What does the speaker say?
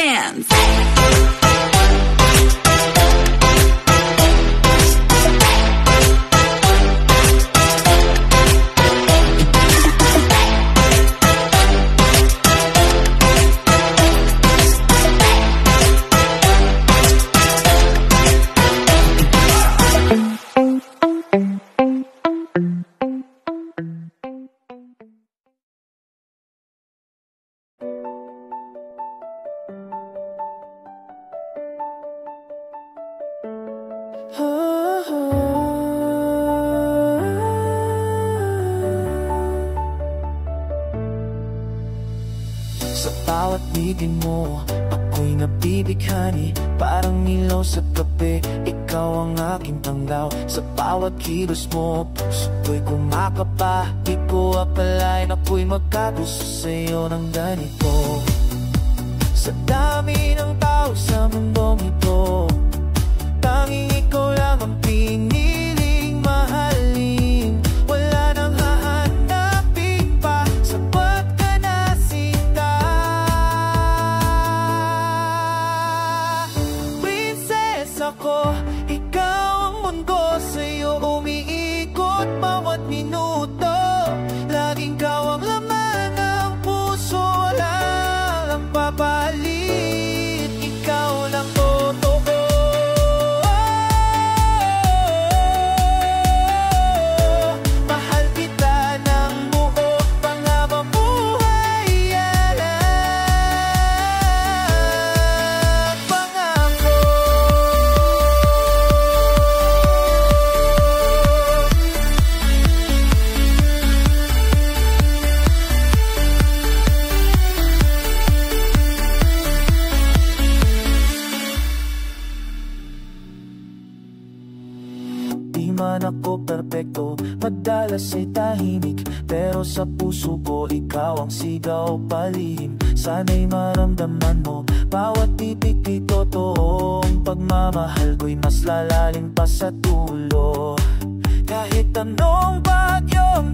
dance. Sa bawat bigay mo, ako'y nabibighani. Parang ilaw sa gabi, ikaw ang aking tanglaw. Sa bawat kilos mo, puso ko'y kumakapa. Di ko akalain ako'y magkagusto sa'yo ng ganito. Sa dami ng tao sa mundong ito, tanging ikaw lang ang piniling mahalin. Wala nang hahanapin pa, sapat ka na sinta. Prinsesa ko, ikaw ang mundo, sa'yo umiikot bawat minuto. Laging ikaw ang laman ng puso, wala lang papalit. Ikaw lang totoo. Man ako perpekto, madalas ay tahimik, pero sa puso ko ikaw ang sigaw palihim. Sana'y maramdaman mo, bawat titik ay totoong pagmamahal ko'y mas lalalim pa sa dulo. Kahit anong bagyong